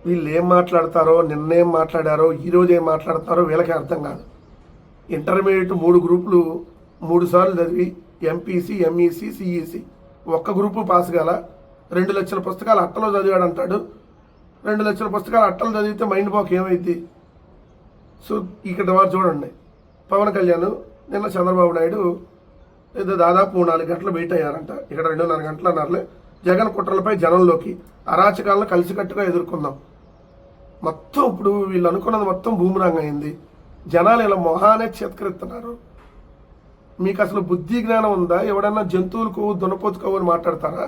వీళ్ళు ఏం మాట్లాడతారో, నిన్నేం మాట్లాడారో, ఈరోజు ఏం మాట్లాడతారో వీళ్ళకి అర్థం కాదు. ఇంటర్మీడియట్ 3 గ్రూపులు 3 సార్లు చదివి ఎంపీసీ, ఎంఈసీ, సిఈసీ ఒక్క గ్రూపు పాస్ కాల. 2 లక్షల పుస్తకాలు అట్టలో చదివాడు అంటాడు. 2 లక్షల పుస్తకాలు అట్టలు చదివితే మైండ్ బాక్ ఏమైంది? సో ఇక్కడ వారు చూడండి, పవన్ కళ్యాణ్ నిన్న చంద్రబాబు నాయుడు ఏదో దాదాపు 3-4 గంటలు వెయిట్ అయ్యారంట. ఇక్కడ 2.5 గంటలు అన్నారులే. జగన్ కుట్రలపై జనంలోకి అరాచకాలను కలిసికట్టుగా ఎదుర్కొందాం. మొత్తం ఇప్పుడు వీళ్ళు అనుకున్నది మొత్తం బూమరాంగ్ అయింది. జనాలు ఇలా మొహానే చేత్కరిస్తున్నారు. మీకు అసలు బుద్ధి జ్ఞానం ఉందా? ఎవడన్నా జంతువులకు దునపోతుకోవు అని మాట్లాడతారా?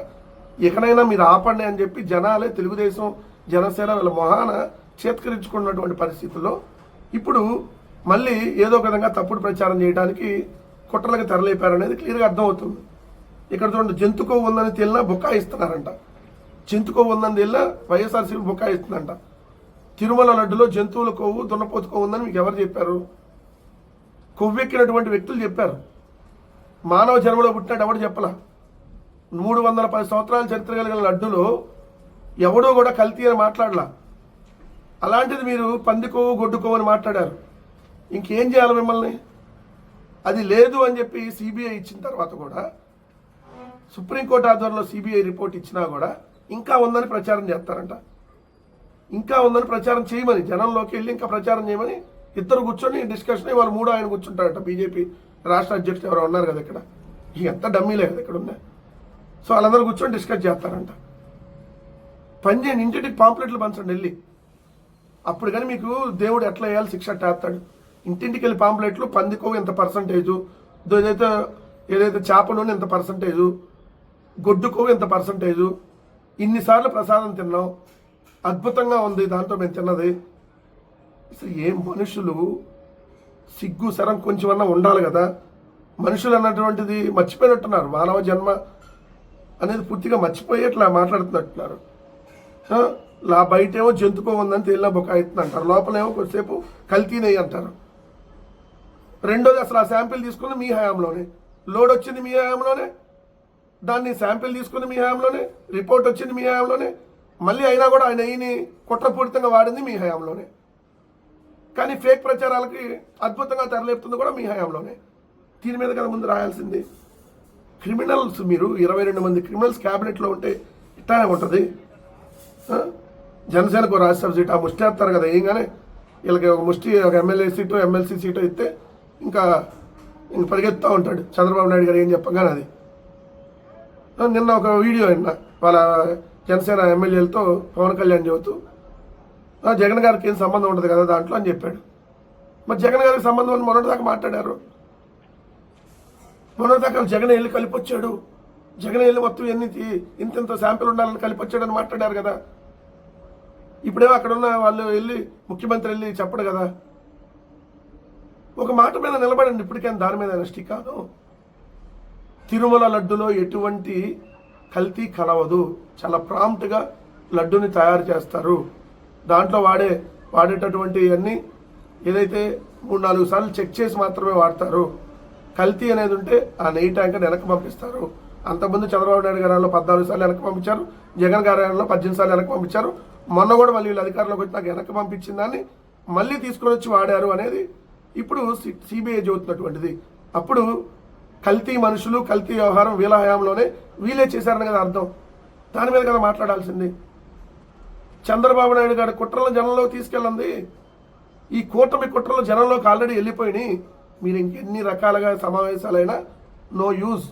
ఎక్కడైనా మీరు ఆపండి అని చెప్పి జనాలే తెలుగుదేశం, జనసేన వీళ్ళ మొహాన చేత్కరించుకున్నటువంటి పరిస్థితుల్లో ఇప్పుడు మళ్ళీ ఏదో ఒక విధంగా తప్పుడు ప్రచారం చేయడానికి కుట్రలకు తెరలేపారనేది క్లియర్గా అర్థమవుతుంది. ఇక్కడ చూడండి, జంతుకో ఉందని తేలినా బుకాయిస్తున్నారంట. జంతుకో ఉందని తేలినా వైఎస్ఆర్సీపీ బుకాయిస్తుందంట. తిరుమల లడ్డులో జంతువుల కొవ్వు, దున్నపోతు కొవ్వు ఉందని మీకు ఎవరు చెప్పారు? కొవ్వెక్కినటువంటి వ్యక్తులు చెప్పారు. మానవ జన్మలో పుట్టినట్టు ఎవడు చెప్పలా. 310 సంవత్సరాల చరిత్ర కలిగిన లడ్డులో ఎవడో కూడా కల్తీ అని మాట్లాడలా. అలాంటిది మీరు పంది కొవ్వు, గొడ్డు కొవ్వు అని మాట్లాడారు. ఇంకేం చేయాలి మిమ్మల్ని? అది లేదు అని చెప్పి సిబిఐ ఇచ్చిన తర్వాత కూడా, సుప్రీంకోర్టు ఆధ్వర్యంలో సిబిఐ రిపోర్ట్ ఇచ్చినా కూడా ఇంకా ఉందని ప్రచారం చేస్తారంట. ఇంకా ఉందని ప్రచారం చేయమని, జనంలోకి వెళ్ళి ఇంకా ప్రచారం చేయమని ఇద్దరు కూర్చొని డిస్కషన్ వాళ్ళు 3 ఆయన కూర్చుంటారంట. బీజేపీ రాష్ట్ర అధ్యక్షుడు ఎవరు ఉన్నారు కదా ఇక్కడ, ఎంత డమ్మీలే కదా ఇక్కడ ఉన్నాయి. సో వాళ్ళందరూ కూర్చొని డిస్కస్ చేస్తారంట. పని చేయండి, ఇంటింటికి పాంప్లెట్లు పంచండి వెళ్ళి. అప్పుడు కానీ మీకు దేవుడు ఎట్లా వేయాలి శిక్ష వేస్తాడు. ఇంటింటికి వెళ్ళి పాంప్లెట్లు, పందికోవు ఎంత పర్సంటేజు, ఏదైతే చేప నూనె ఎంత పర్సంటేజు, గొడ్డు కొవ్వు ఎంత పర్సంటేజు, ఇన్నిసార్లు ప్రసాదం తిన్నాం, అద్భుతంగా ఉంది దాంతో మేము తిన్నది. అసలు ఏం మనుషులు, సిగ్గు శరం కొంచెమన్నా ఉండాలి కదా. మనుషులు అన్నటువంటిది మర్చిపోయినట్టున్నారు. మానవ జన్మ అనేది పూర్తిగా మర్చిపోయేట్లా మాట్లాడుతున్నట్టున్నారు. బయటేమో జంతుకో ఉందని తేలిన బొకాయిస్తుంది అంటారు, లోపలేమో కొద్దిసేపు కల్తీనయ్యి అంటారు. రెండోది అసలు ఆ శాంపిల్ తీసుకుని మీ హయాంలోనే, లోడ్ వచ్చింది మీ హయాంలోనే, దాన్ని శాంపిల్ తీసుకుని మీ హయాంలోనే, రిపోర్ట్ వచ్చింది మీ హయాంలోనే, మళ్ళీ అయినా కూడా ఆయన నెయ్యిని కుట్రపూరితంగా వాడింది మీ హయాంలోనే. కానీ ఫేక్ ప్రచారాలకి అద్భుతంగా తెరలేపుతుంది కూడా మీ హయాంలోనే. దీని మీద కదా ముందు రాయాల్సింది. క్రిమినల్స్ మీరు 22 మంది క్రిమినల్స్ క్యాబినెట్లో ఉంటే ఇట్లానే ఉంటుంది. జనసేనకు రాజ్యసభ సీట్ ఆ ముష్టి వేస్తారు కదా, ఏంగానే వీళ్ళకి ఒక ముష్టి, ఒక ఎమ్మెల్యే సీటు, ఎమ్మెల్సీ సీటు ఇస్తే ఇంకా పరిగెత్తుతూ ఉంటాడు చంద్రబాబు నాయుడు గారు ఏం చెప్పగానే. అది నిన్న ఒక వీడియో విన్నా, వాళ్ళ జనసేన ఎమ్మెల్యేలతో పవన్ కళ్యాణ్ చెబుతూ జగన్ గారికి ఏం సంబంధం ఉండదు కదా దాంట్లో అని చెప్పాడు. మరి జగన్ గారికి సంబంధం అని మొన్నటిదాకా మాట్లాడారు. మొన్నటిదాకా జగన్ వెళ్ళి కలిపొచ్చాడు, జగన్ వెళ్ళి మొత్తం ఇంత శాంపిల్ ఉండాలని కలిపొచ్చాడు అని మాట్లాడారు కదా. ఇప్పుడేమో అక్కడున్న వాళ్ళు వెళ్ళి, ముఖ్యమంత్రి వెళ్ళి చెప్పడు కదా. ఒక మాట మీద నిలబడండి ఇప్పటికైనా, దాని మీద స్టిక్ కాదు. తిరుమల లడ్డులో ఎటువంటి కల్తీ కలవదు. చాలా ప్రాంప్ట్గా లడ్డుని తయారు చేస్తారు. దాంట్లో వాడేటటువంటి అన్నీ ఏదైతే 3-4 సార్లు చెక్ చేసి మాత్రమే వాడతారు. కల్తీ అనేది ఉంటే ఆ నెయ్యి ట్యాంకర్ వెనక్కి పంపిస్తారు. అంతకుముందు చంద్రబాబు నాయుడు గారు 14 సార్లు వెనక్కి పంపించారు, జగన్ గారు 18 సార్లు వెనక్కి పంపించారు. మొన్న కూడా మళ్ళీ వీళ్ళు అధికారంలోకి వచ్చి నాకు వెనక్కి పంపించిన దాన్ని మళ్ళీ తీసుకొని వచ్చి వాడారు అనేది ఇప్పుడు సిబిఐ చెబుతున్నటువంటిది. అప్పుడు కల్తీ మనుషులు, కల్తీ వ్యవహారం వీళ్ళ హయాంలోనే వీళ్ళే చేశారని కదా అర్థం. దాని మీద కదా మాట్లాడాల్సింది. చంద్రబాబు నాయుడు గారి కుట్రలను జనంలోకి తీసుకెళ్ళండి. ఈ కూటమి కుట్రలు జనంలోకి ఆల్రెడీ వెళ్ళిపోయినాయి. మీరు ఇంకెన్ని రకాలుగా సమావేశాలైనా నో యూజ్.